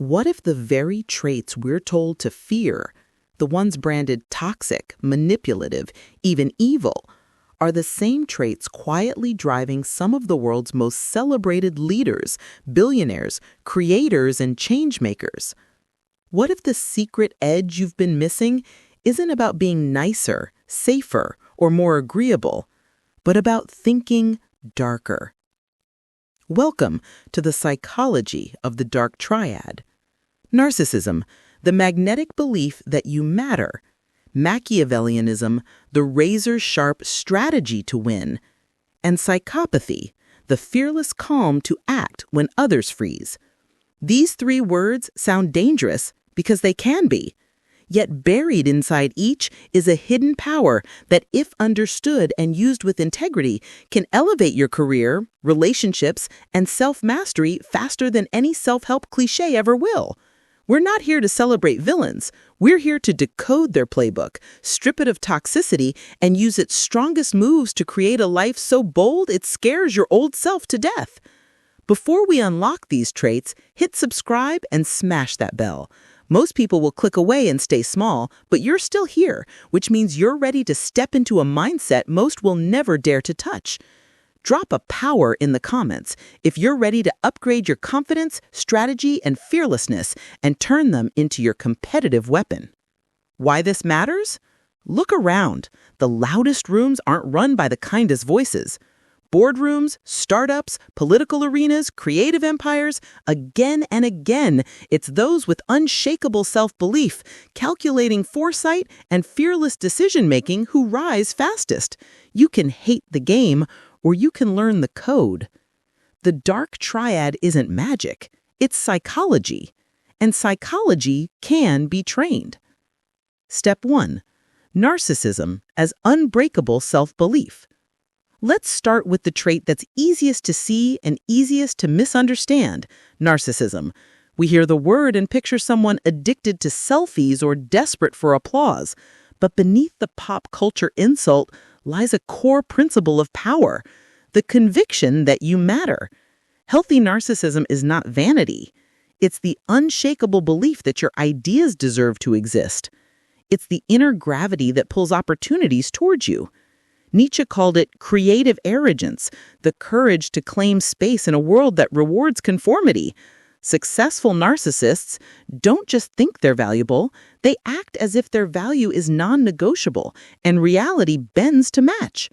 what if the very traits we're told to fear, the ones branded toxic, manipulative, even evil, are the same traits quietly driving some of the world's most celebrated leaders, billionaires, creators, and changemakers? What if the secret edge you've been missing isn't about being nicer, safer, or more agreeable, but about thinking darker? Welcome to the psychology of the Dark Triad. Narcissism, the magnetic belief that you matter. Machiavellianism, the razor-sharp strategy to win. And psychopathy, the fearless calm to act when others freeze. These three words sound dangerous because they can be. Yet buried inside each is a hidden power that, if understood and used with integrity, can elevate your career, relationships, and self-mastery faster than any self-help cliché ever will. We're not here to celebrate villains. We're here to decode their playbook, strip it of toxicity, and use its strongest moves to create a life so bold it scares your old self to death. Before we unlock these traits, hit subscribe and smash that bell. Most people will click away and stay small, but you're still here, which means you're ready to step into a mindset most will never dare to touch. Drop a power in the comments if you're ready to upgrade your confidence, strategy, and fearlessness and turn them into your competitive weapon. Why this matters? Look around. The loudest rooms aren't run by the kindest voices. Boardrooms, startups, political arenas, creative empires, again and again, it's those with unshakable self-belief, calculating foresight, and fearless decision-making who rise fastest. You can hate the game, or you can learn the code. The Dark Triad isn't magic, it's psychology. And psychology can be trained. Step 1. Narcissism as unbreakable self-belief. Let's start with the trait that's easiest to see and easiest to misunderstand, narcissism. We hear the word and picture someone addicted to selfies or desperate for applause. But beneath the pop culture insult lies a core principle of power, the conviction that you matter. Healthy narcissism is not vanity. It's the unshakable belief that your ideas deserve to exist. It's the inner gravity that pulls opportunities towards you. Nietzsche called it creative arrogance, the courage to claim space in a world that rewards conformity. Successful narcissists don't just think they're valuable, they act as if their value is non-negotiable and reality bends to match.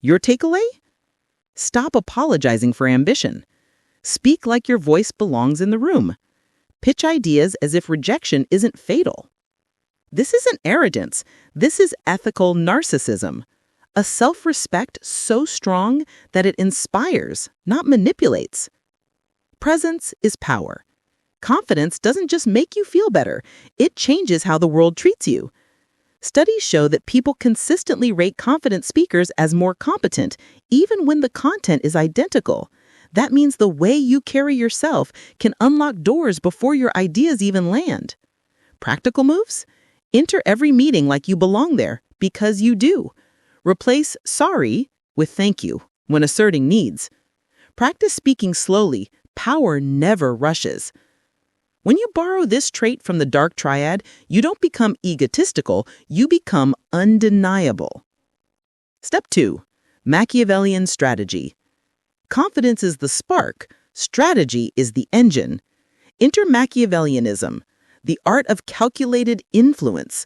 Your takeaway? Stop apologizing for ambition. Speak like your voice belongs in the room. Pitch ideas as if rejection isn't fatal. This isn't arrogance. This is ethical narcissism. A self-respect so strong that it inspires, not manipulates. Presence is power. Confidence doesn't just make you feel better, it changes how the world treats you. Studies show that people consistently rate confident speakers as more competent, even when the content is identical. That means the way you carry yourself can unlock doors before your ideas even land. Practical moves? Enter every meeting like you belong there, because you do. Replace sorry with thank you when asserting needs. Practice speaking slowly. Power never rushes. When you borrow this trait from the Dark Triad, you don't become egotistical, you become undeniable. Step 2. Machiavellian strategy. Confidence is the spark, strategy is the engine. Enter Machiavellianism, the art of calculated influence.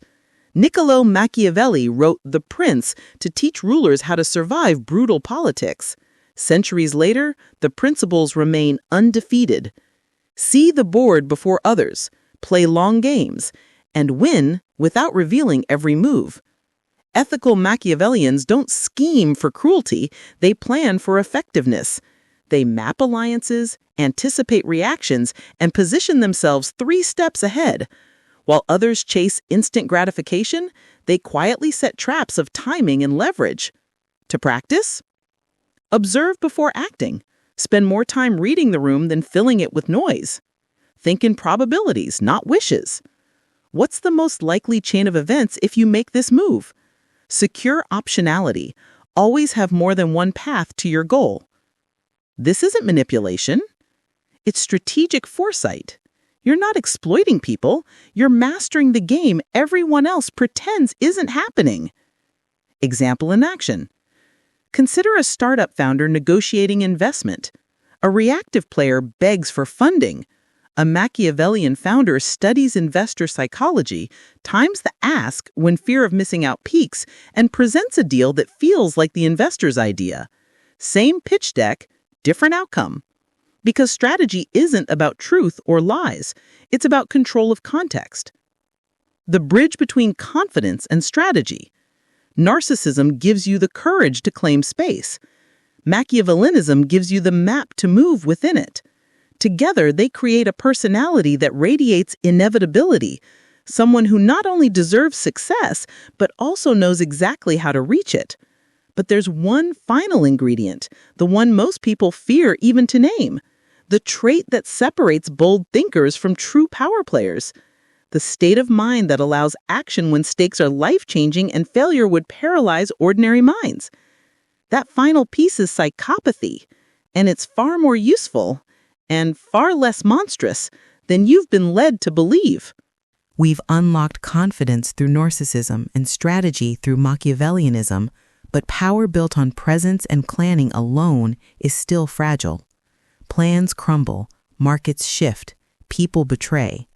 Niccolo Machiavelli wrote The Prince to teach rulers how to survive brutal politics. Centuries later, the principles remain undefeated. See the board before others, play long games, and win without revealing every move. Ethical Machiavellians don't scheme for cruelty, they plan for effectiveness. They map alliances, anticipate reactions, and position themselves 3 steps ahead. While others chase instant gratification, they quietly set traps of timing and leverage. To practice? Observe before acting. Spend more time reading the room than filling it with noise. Think in probabilities, not wishes. What's the most likely chain of events if you make this move? Secure optionality. Always have more than one path to your goal. This isn't manipulation. It's strategic foresight. You're not exploiting people. You're mastering the game everyone else pretends isn't happening. Example in action. Consider a startup founder negotiating investment. A reactive player begs for funding. A Machiavellian founder studies investor psychology, times the ask when fear of missing out peaks, and presents a deal that feels like the investor's idea. Same pitch deck, different outcome. Because strategy isn't about truth or lies, it's about control of context. The bridge between confidence and strategy. Narcissism gives you the courage to claim space. Machiavellianism gives you the map to move within it. Together, they create a personality that radiates inevitability, someone who not only deserves success, but also knows exactly how to reach it. But there's one final ingredient, the one most people fear even to name, the trait that separates bold thinkers from true power players, the state of mind that allows action when stakes are life-changing and failure would paralyze ordinary minds. That final piece is psychopathy, and it's far more useful and far less monstrous than you've been led to believe. We've unlocked confidence through narcissism and strategy through Machiavellianism, but power built on presence and planning alone is still fragile. Plans crumble, markets shift, people betray.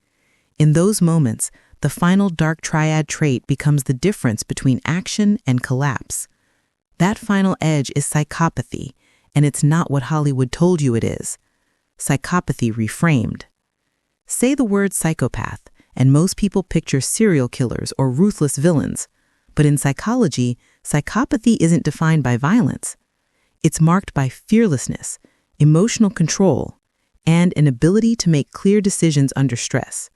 In those moments, the final Dark Triad trait becomes the difference between action and collapse. That final edge is psychopathy, and it's not what Hollywood told you it is. Psychopathy reframed. Say the word psychopath, and most people picture serial killers or ruthless villains. But in psychology, psychopathy isn't defined by violence. It's marked by fearlessness, emotional control, and an ability to make clear decisions under stress.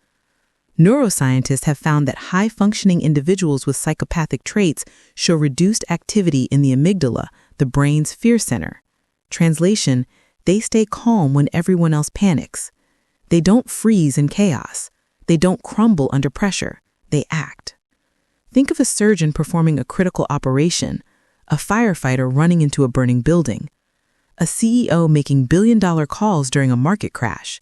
Neuroscientists have found that high-functioning individuals with psychopathic traits show reduced activity in the amygdala, the brain's fear center. Translation, they stay calm when everyone else panics. They don't freeze in chaos. They don't crumble under pressure. They act. Think of a surgeon performing a critical operation, a firefighter running into a burning building, a CEO making billion-dollar calls during a market crash.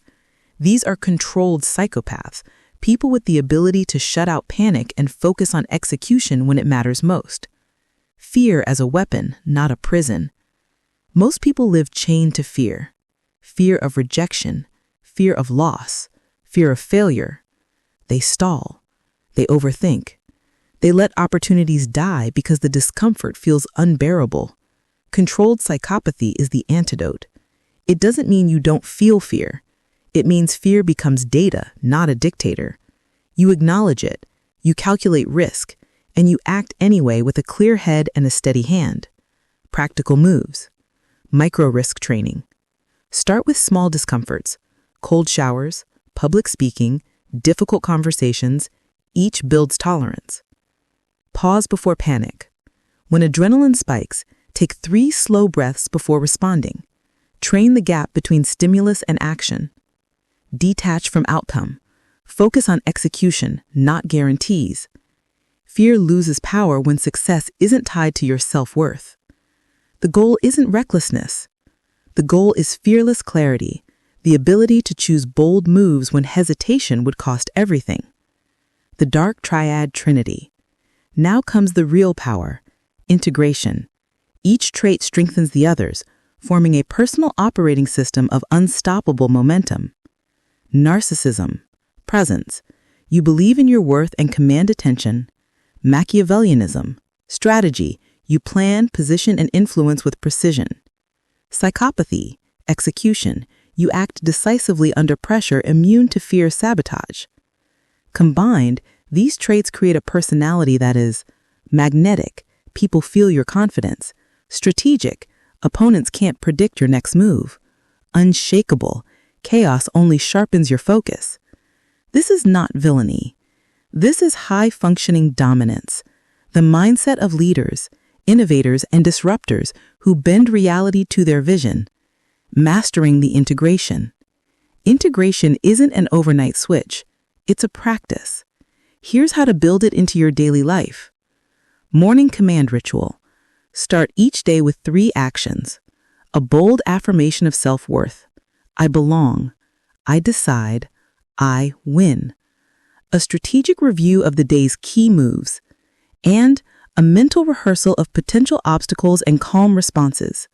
These are controlled psychopaths, people with the ability to shut out panic and focus on execution when it matters most. Fear as a weapon, not a prison. Most people live chained to fear. Fear of rejection, fear of loss, fear of failure. They stall. They overthink. They let opportunities die because the discomfort feels unbearable. Controlled psychopathy is the antidote. It doesn't mean you don't feel fear. It means fear becomes data, not a dictator. You acknowledge it, you calculate risk, and you act anyway with a clear head and a steady hand. Practical moves. Micro-risk training. Start with small discomforts, cold showers, public speaking, difficult conversations. Each builds tolerance. Pause before panic. When adrenaline spikes, take 3 slow breaths before responding. Train the gap between stimulus and action. Detach from outcome. Focus on execution, not guarantees. Fear loses power when success isn't tied to your self-worth. The goal isn't recklessness. The goal is fearless clarity, the ability to choose bold moves when hesitation would cost everything. The Dark Triad trinity. Now comes the real power, integration. Each trait strengthens the others, forming a personal operating system of unstoppable momentum. Narcissism, presence. You believe in your worth and command attention. Machiavellianism, strategy. You plan, position, and influence with precision. Psychopathy, execution. You act decisively under pressure, immune to fear sabotage. Combined, these traits create a personality that is magnetic. People feel your confidence. Strategic. Opponents can't predict your next move. Unshakable. Chaos only sharpens your focus. This is not villainy. This is high-functioning dominance. The mindset of leaders, innovators, and disruptors who bend reality to their vision. Mastering the integration. Integration isn't an overnight switch. It's a practice. Here's how to build it into your daily life. Morning command ritual. Start each day with 3 actions. A bold affirmation of self-worth. I belong. I decide. I win. A strategic review of the day's key moves, and a mental rehearsal of potential obstacles and calm responses.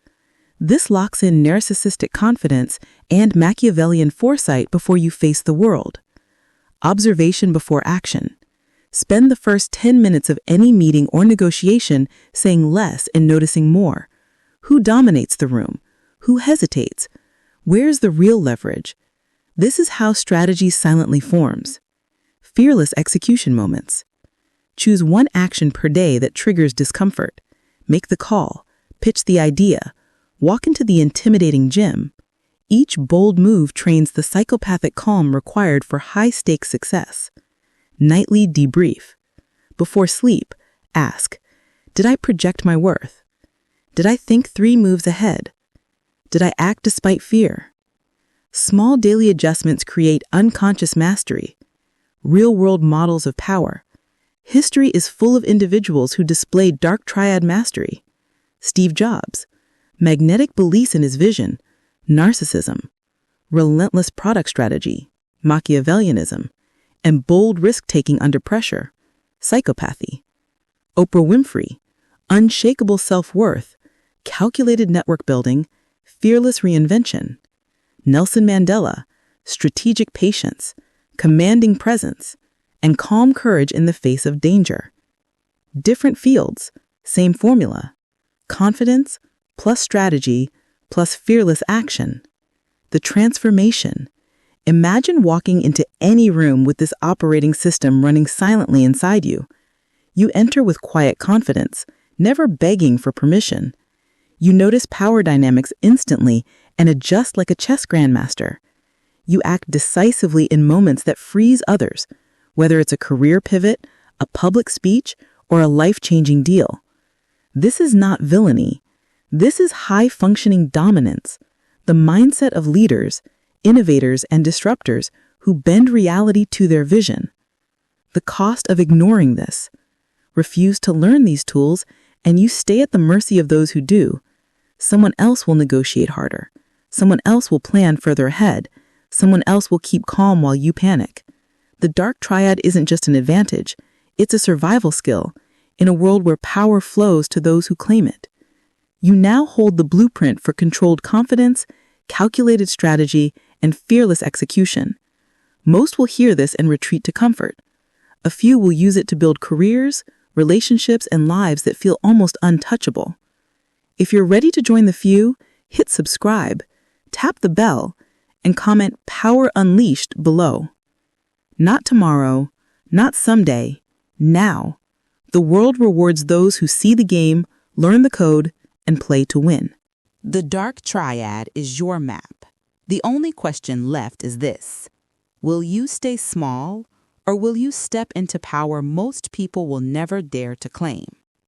This locks in narcissistic confidence and Machiavellian foresight before you face the world. Observation before action. Spend the first 10 minutes of any meeting or negotiation saying less and noticing more. Who dominates the room? Who hesitates? Where's the real leverage? This is how strategy silently forms. Fearless execution moments. Choose one action per day that triggers discomfort. Make the call, pitch the idea, walk into the intimidating gym. Each bold move trains the psychopathic calm required for high-stakes success. Nightly debrief. Before sleep, ask, did I project my worth? Did I think 3 moves ahead? Did I act despite fear? Small daily adjustments create unconscious mastery, real-world models of power. History is full of individuals who displayed Dark Triad mastery. Steve Jobs, magnetic beliefs in his vision, narcissism, relentless product strategy, Machiavellianism, and bold risk-taking under pressure, psychopathy. Oprah Winfrey, unshakable self-worth, calculated network building, fearless reinvention. Nelson Mandela, strategic patience, commanding presence, and calm courage in the face of danger. Different fields, same formula. Confidence plus strategy plus fearless action. The transformation. Imagine walking into any room with this operating system running silently inside you. You enter with quiet confidence, never begging for permission. You notice power dynamics instantly and adjust like a chess grandmaster. You act decisively in moments that freeze others, whether it's a career pivot, a public speech, or a life-changing deal. This is not villainy. This is high-functioning dominance, the mindset of leaders, innovators, and disruptors who bend reality to their vision. The cost of ignoring this. Refuse to learn these tools, and you stay at the mercy of those who do. Someone else will negotiate harder. Someone else will plan further ahead. Someone else will keep calm while you panic. The Dark Triad isn't just an advantage. It's a survival skill in a world where power flows to those who claim it. You now hold the blueprint for controlled confidence, calculated strategy, and fearless execution. Most will hear this and retreat to comfort. A few will use it to build careers, relationships, and lives that feel almost untouchable. If you're ready to join the few, hit subscribe, tap the bell, and comment "Power Unleashed" below. Not tomorrow, not someday, now. The world rewards those who see the game, learn the code, and play to win. The Dark Triad is your map. The only question left is this: will you stay small, or will you step into power most people will never dare to claim?